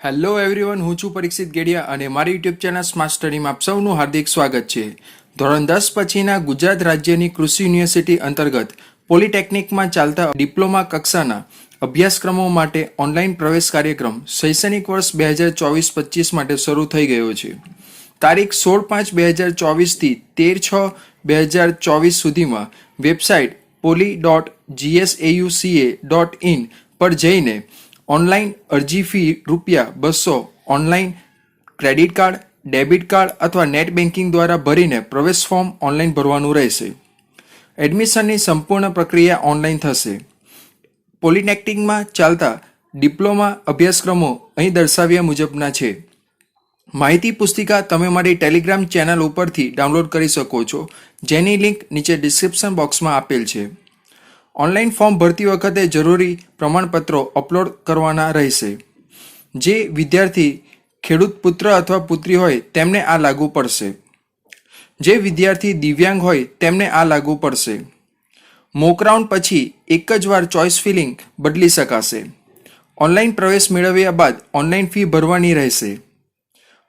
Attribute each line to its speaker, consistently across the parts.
Speaker 1: Hello everyone, હું છું પરીક્ષિત ગેડિયા અને મારી યુટ્યુબ ચેનલ સ્માર્ટ સ્ટડીમાં આપ સૌનું હાર્દિક સ્વાગત છે. ધોરણ 10 પછીના ગુજરાત રાજ્યની કૃષિ યુનિવર્સિટી અંતર્ગત પોલિટેકનિકમાં ચાલતા ડિપ્લોમા કક્ષાના અભ્યાસક્રમો માટે ઓનલાઈન પ્રવેશ કાર્યક્રમ શૈક્ષણિક વર્ષ 2024-25 માટે શરૂ થઈ ગયો છે. તારીખ 16/5/2024 થી 13/6/2024 સુધીમાં વેબસાઇટ poly.gsauca.in પર જઈને ઓનલાઈન અરજી fee ₹200 online credit card, debit card અથવા નેટ બેન્કિંગ દ્વારા ભરીને પ્રવેશ ફોર્મ ઓનલાઈન ભરવાનું રહેશે. એડમિશનની સંપૂર્ણ પ્રક્રિયા ઓનલાઈન થશે. પોલિટેકનિકમાં ચાલતા ડિપ્લોમા અભ્યાસક્રમો અહીં દર્શાવ્યા મુજબના છે. માહિતી પુસ્તિકા તમે મારી ટેલિગ્રામ ચેનલ ઉપરથી ડાઉનલોડ કરી શકો છો, જેની લિંક નીચે ડિસ્ક્રિપ્શન બોક્સમાં આપેલ છે. ઓનલાઈન ફોર્મ ભરતી વખતે જરૂરી પ્રમાણપત્રો અપલોડ કરવાના રહેશે. જે વિદ્યાર્થી ખેડૂત પુત્ર અથવા પુત્રી હોય તેમને આ લાગુ પડશે. જે વિદ્યાર્થી દિવ્યાંગ હોય તેમને આ લાગુ પડશે. મોક રાઉન્ડ પછી એક જ વાર ચોઇસ ફિલિંગ બદલી શકાશે. ઓનલાઈન પ્રવેશ મેળવ્યા બાદ ઓનલાઈન ફી ભરવાની રહેશે.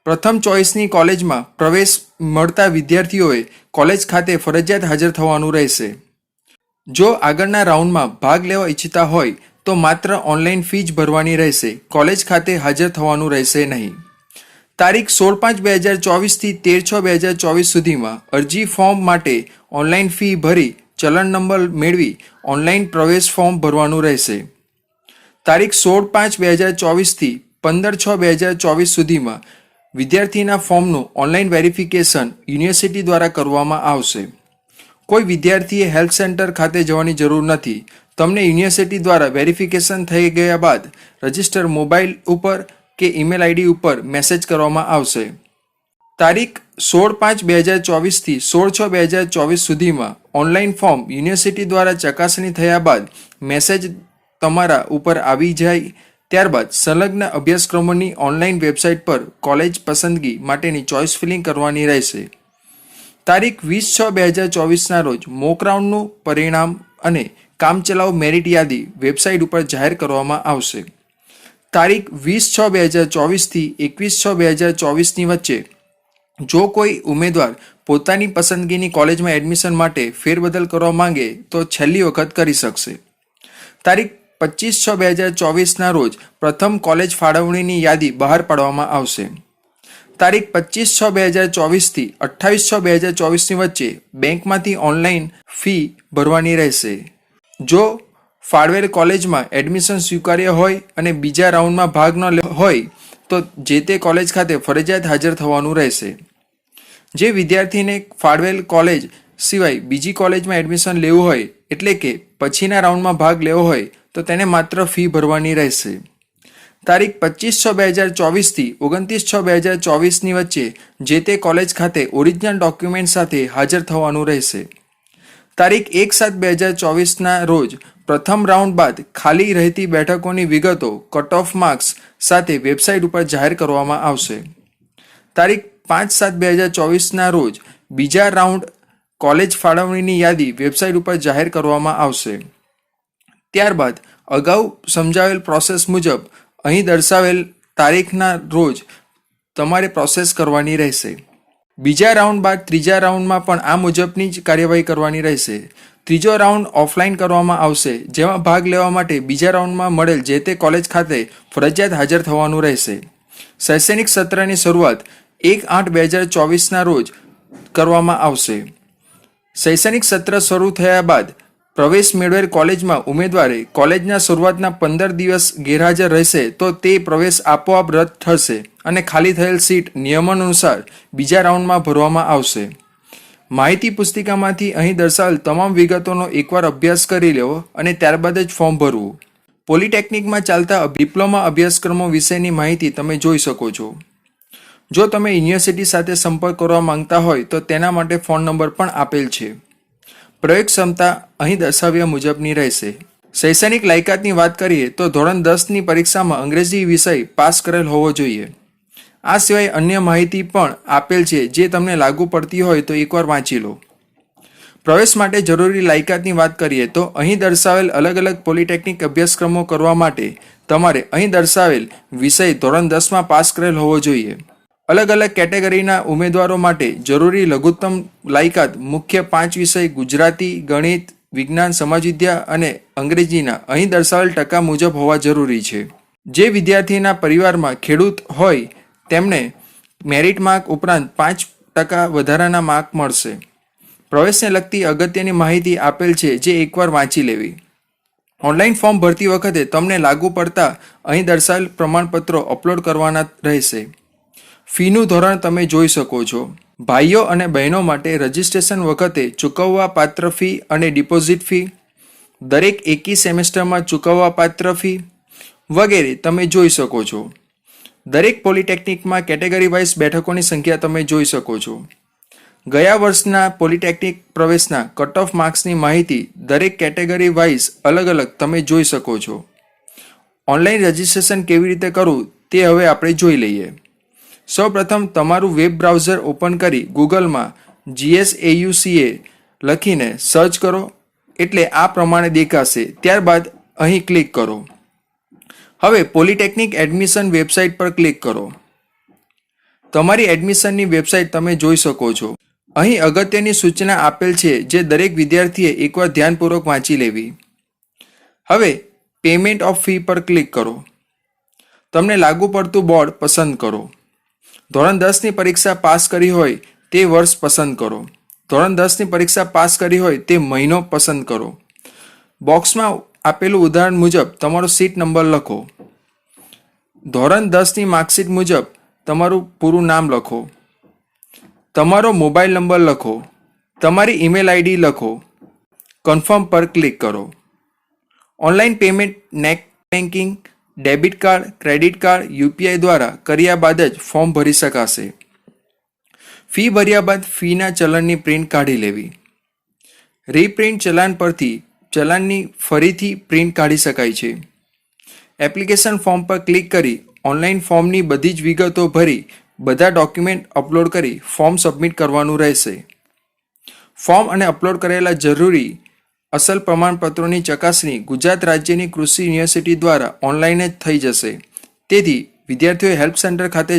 Speaker 1: પ્રથમ ચોઇસની કોલેજમાં પ્રવેશ મળતા વિદ્યાર્થીઓએ કોલેજ ખાતે ફરજિયાત હાજર થવાનું રહેશે. જો આગળના રાઉન્ડમાં ભાગ લેવા ઈચ્છતા હોય તો માત્ર ઓનલાઈન ફી જ ભરવાની રહેશે. કોલેજ ખાતે હાજર થવાનું રહેશે નહીં. તારીખ 16/5/2024 થી 13/6/2024 સુધીમાં અરજી ફોર્મ માટે ઓનલાઈન ફી ભરી ચલણ નંબર મેળવી ઓનલાઈન પ્રવેશ ફોર્મ ભરવાનું રહેશે. તારીખ 16/5/2024 થી 15/6/2024 સુધીમાં વિદ્યાર્થીના ફોર્મનું ઓનલાઈન વેરિફિકેશન યુનિવર્સિટી દ્વારા કરવામાં આવશે. કોઈ વિદ્યાર્થીએ હેલ્પ સેન્ટર ખાતે જવાની જરૂર નથી. તમને યુનિવર્સિટી દ્વારા વેરિફિકેશન થઈ ગયા બાદ રજિસ્ટર મોબાઈલ ઉપર કે ઈમેલ આઈડી ઉપર મેસેજ કરવામાં આવશે. તારીખ 16/5/2024 થી 16/6/2024 સુધીમાં ઓનલાઈન ફોર્મ યુનિવર્સિટી દ્વારા ચકાસણી થયા બાદ મેસેજ તમારા ઉપર આવી જાય ત્યારબાદ સંલગ્ન અભ્યાસક્રમોની ઓનલાઈન વેબસાઇટ પર કોલેજ પસંદગી માટેની ચોઇસ ફિલિંગ કરવાની રહેશે. તારીખ 20/6/2024 રોજ મોક રાઉન્ડનું પરિણામ અને કામચલાઉ મેરિટ યાદી વેબસાઇટ ઉપર જાહેર કરવામાં આવશે. તારીખ 20/6/2024 થી 21/6/2024 વચ્ચે જો કોઈ ઉમેદવાર પોતાની પસંદગીની કોલેજમાં એડમિશન માટે ફેરબદલ કરવા માંગે તો છેલ્લી વખત કરી શકશે. તારીખ 25/6/2024 રોજ પ્રથમ કોલેજ ફાળવણીની યાદી બહાર પાડવામાં આવશે. તારીખ 25/6/2024 થી 28/6/2024 વચ્ચે બેંકમાંથી ઓનલાઈન ફી ભરવાની રહેશે. જો ફાળવેલ કોલેજમાં એડમિશન સ્વીકાર્ય હોય અને બીજા રાઉન્ડમાં ભાગ ન લેવો હોય તો જે તે કોલેજ ખાતે ફરજિયાત હાજર થવાનું રહેશે. જે વિદ્યાર્થીને ફાળવેલ કોલેજ સિવાય બીજી કોલેજમાં એડમિશન લેવું હોય એટલે કે પછીના રાઉન્ડમાં ભાગ લેવો હોય તો તેને માત્ર ફી ભરવાની રહેશે. તારીખ 25/6/2024 થી 29/6/2024 વચ્ચે જે તે કોલેજ ખાતે ઓરિજિનલ ડોક્યુમેન્ટ સાથે હાજર થવાનું રહેશે. તારીખ 1/7/2024 રોજ પ્રથમ રાઉન્ડ બાદ ખાલી રહેતી બેઠકોની વિગતો કટ ઓફ માર્ક્સ સાથે વેબસાઇટ ઉપર જાહેર કરવામાં આવશે. તારીખ 5/7/2024 રોજ બીજા રાઉન્ડ કોલેજ ફાળવણીની યાદી વેબસાઇટ ઉપર જાહેર કરવામાં આવશે. ત્યારબાદ અગાઉ સમજાવેલ પ્રોસેસ મુજબ અહીં દર્શાવેલ તારીખના રોજ તમારે પ્રોસેસ કરવાની રહેશે. બીજા રાઉન્ડ બાદ ત્રીજા રાઉન્ડમાં પણ આ મુજબની જ કાર્યવાહી કરવાની રહેશે. ત્રીજો રાઉન્ડ ઓફલાઈન કરવામાં આવશે, જેમાં ભાગ લેવા માટે બીજા રાઉન્ડમાં મળેલ જે તે કોલેજ ખાતે ફરજિયાત હાજર થવાનું રહેશે. શૈક્ષણિક સત્રની શરૂઆત 1/8/2024 રોજ કરવામાં આવશે. શૈક્ષણિક સત્ર શરૂ થયા બાદ પ્રવેશ મેળવેલ કોલેજમાં ઉમેદવારે કોલેજના શરૂઆતના 15 દિવસ ગેરહાજર રહેશે તો તે પ્રવેશ આપોઆપ રદ થશે અને ખાલી થયેલ સીટ નિયમાનુસાર બીજા રાઉન્ડમાં ભરવામાં આવશે. માહિતી પુસ્તિકામાંથી અહીં દર્શાવેલ તમામ વિગતોનો એકવાર અભ્યાસ કરી લેવો અને ત્યારબાદ જ ફોર્મ ભરવું. પોલિટેકનિકમાં ચાલતા ડિપ્લોમા અભ્યાસક્રમો વિશેની માહિતી તમે જોઈ શકો છો. જો તમે યુનિવર્સિટી સાથે સંપર્ક કરવા માંગતા હોય તો તેના માટે ફોન નંબર પણ આપેલ છે. પ્રયોગ ક્ષમતા અહીં દર્શાવ્યા મુજબની રહેશે. શૈક્ષણિક લાયકાતની વાત કરીએ તો ધોરણ 10ની પરીક્ષામાં અંગ્રેજી વિષય પાસ કરેલ હોવો જોઈએ. આ સિવાય અન્ય માહિતી પણ આપેલ છે જે તમને લાગુ પડતી હોય તો એકવાર વાંચી લો. પ્રવેશ માટે જરૂરી લાયકાતની વાત કરીએ તો અહીં દર્શાવેલ અલગ અલગ પોલિટેકનિક અભ્યાસક્રમો કરવા માટે તમારે અહીં દર્શાવેલ વિષય ધોરણ 10માં પાસ કરેલ હોવો જોઈએ. અલગ અલગ કેટેગરીના ઉમેદવારો માટે જરૂરી લઘુત્તમ લાયકાત મુખ્ય 5 વિષય ગુજરાતી, ગણિત, વિજ્ઞાન, સમાજવિદ્યા અને અંગ્રેજીના અહીં દર્શાવેલ ટકા મુજબ હોવા જરૂરી છે. જે વિદ્યાર્થીના પરિવારમાં ખેડૂત હોય તેમને મેરિટ માર્ક ઉપરાંત 5% વધારાના માર્ક મળશે. પ્રવેશને લગતી અગત્યની માહિતી આપેલ છે જે એકવાર વાંચી લેવી. ઓનલાઈન ફોર્મ ભરતી વખતે તમને લાગુ પડતા અહીં દર્શાવેલ પ્રમાણપત્રો અપલોડ કરવાના રહેશે. ફીનું ધોરણ તમે જોઈ શકો છો. ભાઈઓ અને બહેનો માટે રજિસ્ટ્રેશન વખતે ચૂકવવા પાત્ર ફી અને ડિપોઝિટ ફી, દરેક એકી સેમેસ્ટરમાં ચૂકવવા પાત્ર ફી વગેરે તમે જોઈ શકો છો. દરેક પોલિટેકનિકમાં કેટેગરી વાઇઝ બેઠકોની સંખ્યા તમે જોઈ શકો છો. ગયા વર્ષના પોલિટેકનિક પ્રવેશના કટ ઓફ માર્ક્સની માહિતી દરેક કેટેગરી વાઇઝ અલગ અલગ તમે જોઈ શકો છો. ઓનલાઈન રજિસ્ટ્રેશન કેવી રીતે કરવું તે હવે આપણે જોઈ લઈએ. સૌપ્રથમ તમારું વેબ બ્રાઉઝર ઓપન કરી ગૂગલમાં GSAUCA લખીને સર્ચ કરો એટલે આ પ્રમાણે દેખાશે. ત્યારબાદ અહીં ક્લિક કરો. હવે પોલિટેકનિક એડમિશન વેબસાઇટ પર ક્લિક કરો. તમારી એડમિશનની વેબસાઇટ તમે જોઈ શકો છો. અહીં અગત્યની સૂચના આપેલ છે જે દરેક વિદ્યાર્થીએ એકવાર ધ્યાનપૂર્વક વાંચી લેવી. હવે પેમેન્ટ ઓફ ફી પર ક્લિક કરો. તમને લાગુ પડતું બોર્ડ પસંદ કરો. ધોરણ 10ની પરીક્ષા પાસ કરી હોય તે વર્ષ પસંદ કરો. ધોરણ 10ની પરીક્ષા પાસ કરી હોય તે મહિનો પસંદ કરો. બોક્સમાં આપેલું ઉદાહરણ મુજબ તમારો સીટ નંબર લખો. ધોરણ 10ની માર્કશીટ મુજબ તમારું પૂરું નામ લખો. તમારો મોબાઈલ નંબર લખો. તમારી ઈમેલ આઈડી લખો. કન્ફર્મ પર ક્લિક કરો. Online payment net banking, debit card, credit card, UPI દ્વારા કર્યા બાદ જ ફોર્મ ભરી શકાશે. ફી ભર્યા બાદ ફીના ચલણની પ્રિન્ટ કાઢી લેવી. રીપ્રિન્ટ ચલાન પરથી ચલાનની ફરીથી પ્રિન્ટ કાઢી શકાય છે. એપ્લિકેશન ફોર્મ પર ક્લિક કરી ઓનલાઈન ફોર્મની બધી જ વિગતો ભરી બધા ડોક્યુમેન્ટ અપલોડ કરી ફોર્મ સબમિટ કરવાનું રહેશે. ફોર્મ અને અપલોડ કરેલા જરૂરી અસલ પ્રમાણપત્રોની ચકાસણી ગુજરાત રાજ્યની કૃષિ યુનિવર્સિટી દ્વારા ઓનલાઈન જ થઈ જશે. તેથી વિદ્યાર્થીઓએ હેલ્પ સેન્ટર ખાતે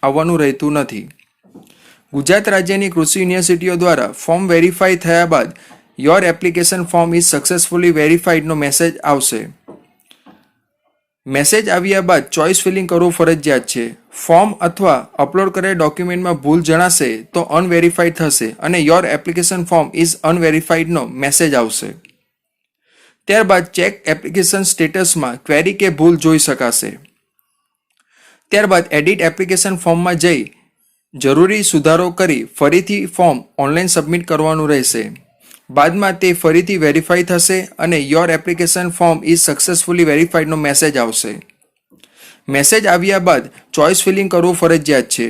Speaker 1: આવવાનું રહેતું નથી. ગુજરાત રાજ્યની કૃષિ યુનિવર્સિટીઓ દ્વારા ફોર્મ વેરીફાઈ થયા બાદ your application form is successfully વેરીફાઈડનો મેસેજ આવશે. મેસેજ આવ્યા બાદ ચોઇસ ફિલિંગ કરવું ફરજિયાત છે. ફોર્મ અથવા અપલોડ કરેલ ડોક્યુમેન્ટમાં ભૂલ જણાશે તો અનવેરીફાઈડ થશે અને યોર એપ્લિકેશન ફોર્મ ઇઝ અનવેરીફાઈડનો મેસેજ આવશે. ત્યારબાદ ચેક એપ્લિકેશન સ્ટેટસમાં ક્વેરી કે ભૂલ જોઈ શકાશે. ત્યારબાદ એડિટ એપ્લિકેશન ફોર્મમાં જઈ જરૂરી સુધારો કરી ફરીથી ફોર્મ ઓનલાઈન સબમિટ કરવાનું રહેશે. બાદમાં તે ફરીથી વેરીફાઈ થશે અને your application form is successfully વેરીફાઈડનો મેસેજ આવશે. મેસેજ આવ્યા બાદ ચોઇસ ફિલિંગ કરવું ફરજિયાત છે.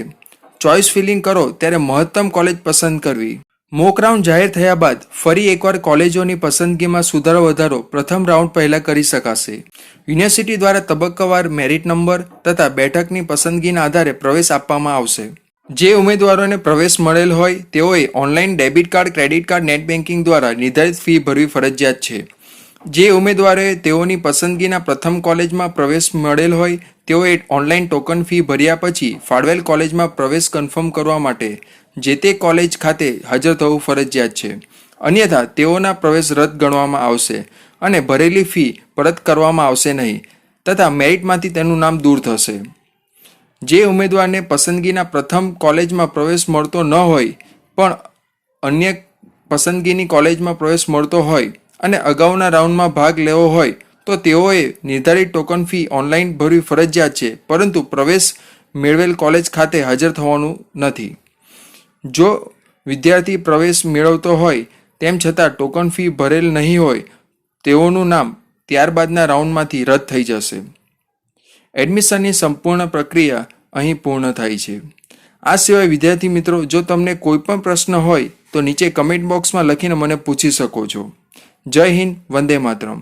Speaker 1: ચોઇસ ફિલિંગ કરો ત્યારે મહત્તમ કોલેજ પસંદ કરવી. મોક રાઉન્ડ જાહેર થયા બાદ ફરી એકવાર કોલેજોની પસંદગીમાં સુધારો વધારો પ્રથમ રાઉન્ડ પહેલાં કરી શકાશે. યુનિવર્સિટી દ્વારા તબક્કાવાર મેરિટ નંબર તથા બેઠકની પસંદગીના આધારે પ્રવેશ આપવામાં આવશે. જે ઉમેદવારોને પ્રવેશ મળેલ હોય તેઓએ online debit card, credit card, net banking દ્વારા નિર્ધારિત ફી ભરવી ફરજિયાત છે. જે ઉમેદવારોએ તેઓની પસંદગીના પ્રથમ કોલેજમાં પ્રવેશ મળેલ હોય તેઓએ ઓનલાઈન ટોકન ફી ભર્યા પછી ફાળવેલ કોલેજમાં પ્રવેશ કન્ફર્મ કરવા માટે જે તે કોલેજ ખાતે હાજર થવું ફરજિયાત છે. અન્યથા તેઓના પ્રવેશ રદ ગણવામાં આવશે અને ભરેલી ફી પરત કરવામાં આવશે નહીં તથા મેરિટમાંથી તેનું નામ દૂર થશે. જે ઉમેદવારને પસંદગીના પ્રથમ કોલેજમાં પ્રવેશ મળતો ન હોય પણ અન્ય પસંદગીની કોલેજમાં પ્રવેશ મળતો હોય અને અગાઉના રાઉન્ડમાં ભાગ લેવો હોય તો તેઓએ નિર્ધારિત ટોકન ફી ઓનલાઈન ભરવી ફરજિયાત છે, પરંતુ પ્રવેશ મેળવેલ કોલેજ ખાતે હાજર થવાનું નથી. જો વિદ્યાર્થી પ્રવેશ મેળવતો હોય તેમ છતાં ટોકન ફી ભરેલ નહીં હોય તેઓનું નામ ત્યારબાદના રાઉન્ડમાંથી રદ થઈ જશે. એડમિશનની સંપૂર્ણ પ્રક્રિયા અહીં પૂર્ણ થાય છે. આ સિવાય વિદ્યાર્થી મિત્રો, જો તમને કોઈ પણ પ્રશ્ન હોય તો નીચે કમેન્ટ બોક્સમાં લખીને મને પૂછી શકો છો. જય હિન્દ, વંદે માતરમ.